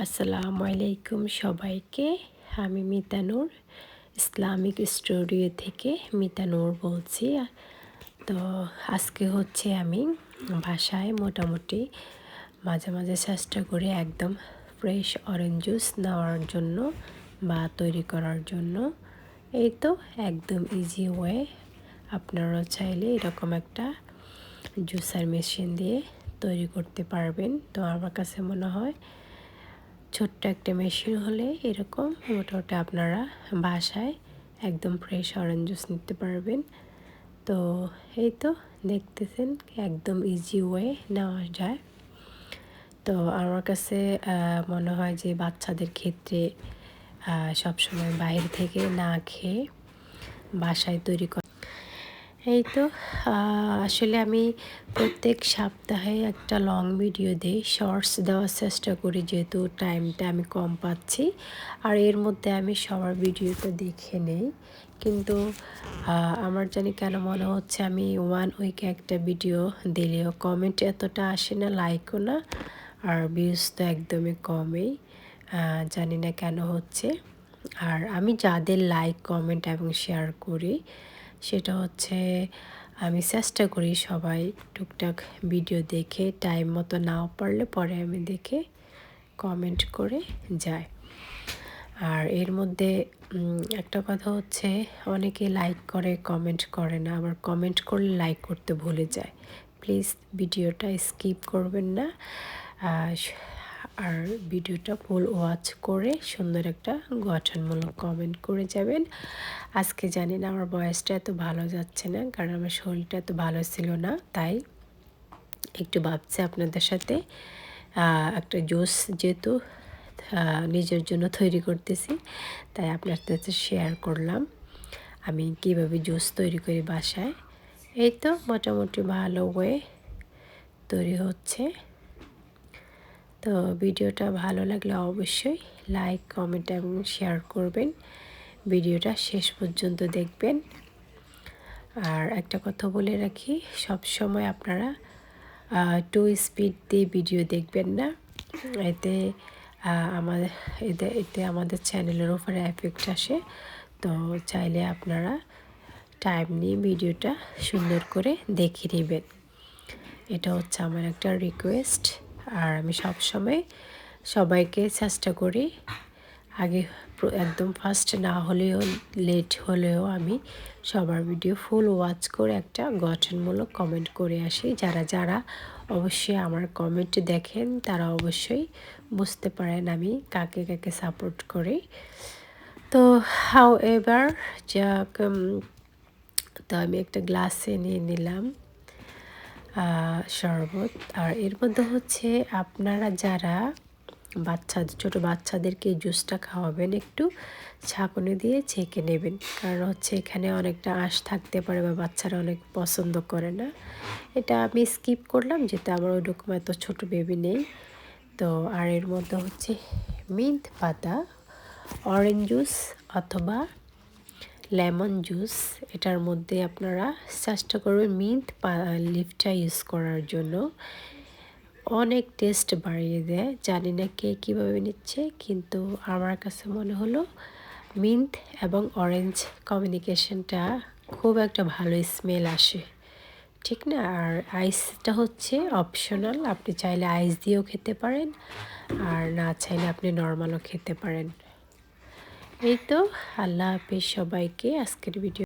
আসসালামু আলাইকুম সবাইকে। আমি মিতানুর ইসলামিক স্টুডিও থেকে মিতানুর বলছি। তো আজকে হচ্ছে আমি বাসায় মোটামুটি মাঝে মাঝে চেষ্টা করি একদম ফ্রেশ অরেঞ্জ জুস নেওয়ার জন্য বা তৈরি করার জন্য। এই তো একদম ইজি ওয়ে। আপনারা চাইলে এরকম একটা জুসার মেশিন দিয়ে তৈরি করতে পারবেন। তো আমার কাছে মনে হয় ছোট্ট একটা মেশিন হলে এরকম মোটামুটি আপনারা বাসায় একদম ফ্রেশ অরেঞ্জ জুস নিতে পারবেন। তো এই তো দেখতেছেন একদম ইজি ওয়ে নেওয়া যায়। তো আমার কাছে মনে হয় যে বাচ্চাদের ক্ষেত্রে সবসময় বাইরে থেকে না খেয়ে বাসায় তৈরি করা। এই তো আসলে আমি প্রত্যেক সপ্তাহে একটা লং ভিডিও দিই, শর্টস দেওয়ার চেষ্টা করি যেহেতু টাইমটা আমি কম পাচ্ছি। আর এর মধ্যে আমি সবার ভিডিওটা দেখে নেই, কিন্তু আমার জানি কেন মনে হচ্ছে আমি 1 উইকে একটা ভিডিও দিলেও কমেন্ট এতটা আসে না, লাইকও না, আর ভিউজ তো একদমই কমই। জানি না কেন হচ্ছে। আর আমি যাদের লাইক কমেন্ট এবং শেয়ার করি সেটা হচ্ছে আমি চেষ্টা করি সবাই টুকটাক ভিডিও দেখে টাইম মতো নাও পারলে পরে আমি দেখে কমেন্ট করে যাই। আর এর মধ্যে একটা কথা হচ্ছে অনেকে লাইক করে কমেন্ট করে না, আবার কমেন্ট করলে লাইক করতে ভুলে যায়। প্লিজ ভিডিওটা স্কিপ করবেন না, আর ভিডিওটা ফুল ওয়াচ করে সুন্দর একটা গঠনমূলক কমেন্ট করে যাবেন। আজকে জানি না আমার ভয়েসটা এত ভালো যাচ্ছে না, কারণ আমার শরীরটা এত ভালো ছিল না, তাই একটু ভাবছি আপনাদের সাথে একটা জুস যেহেতু নিজের জন্য তৈরি করতেছি, তাই আপনার সাথে শেয়ার করলাম আমি কিভাবে জুস তৈরি করি বাসায়। এই তো মোটামুটি ভালো ওয়ে তৈরি হচ্ছে। তো ভিডিওটা ভালো লাগলে অবশ্যই লাইক কমেন্ট এবং শেয়ার করবেন, ভিডিওটা শেষ পর্যন্ত দেখবেন। আর একটা কথা বলে রাখি, সব সময় আপনারা 2 স্পিড দিয়ে ভিডিও দেখবেন না, এতে আমাদের চ্যানেলের উপরে এফেক্ট আসে। তো চাইলে আপনারা টাইম নিয়ে ভিডিওটা সুন্দর করে দেখে নেবেন, এটা হচ্ছে আমার একটা রিকোয়েস্ট। আর আমি সবসময় সবাইকে চেষ্টা করি আগে একদম ফার্স্ট না হলেও লেট হলেও আমি সবার ভিডিও ফুল ওয়াচ করে একটা গঠনমূলক কমেন্ট করে আসি। যারা অবশ্যই আমার কমেন্ট দেখেন তারা অবশ্যই বুঝতে পারেন আমি কাকে কাকে সাপোর্ট করি। তো হাউ এভার যাক, তো আমি একটা গ্লাসে নিয়ে নিলাম শরবত। আর এর মধ্যে হচ্ছে আপনারা যারা ছোটো বাচ্চাদেরকে জুসটা খাওয়াবেন একটু ছাঁকুনি দিয়ে ছেঁকে নেবেন, কারণ হচ্ছে এখানে অনেকটা আঁশ থাকতে পারে বা বাচ্চারা অনেক পছন্দ করে না। এটা আমি স্কিপ করলাম যেটা আমার ওইরকম এত ছোটো বেবি নেই। তো আর এর মধ্যে হচ্ছে মিন্ট পাতা, অরেঞ্জ জুস অথবা লেমন জুস, এটার মধ্যে আপনারা চেষ্টা করবেন মিন্ট লিফটা ইউজ করার জন্য। অনেক টেস্ট বাড়িয়ে দেয়, জানি না কে কীভাবে নিচ্ছে, কিন্তু আমার কাছে মনে হলো মিন্ট এবং অরেঞ্জ কম্বিনেশনটা খুব একটা ভালো স্মেল আসে, ঠিক না? আর আইসটা হচ্ছে অপশনাল, আপনি চাইলে আইস দিয়েও খেতে পারেন, আর না চাইলে আপনি নর্মালও খেতে পারেন। এই তো, আল্লাহ হাফিজ সবাইকে। আজকের ভিডিও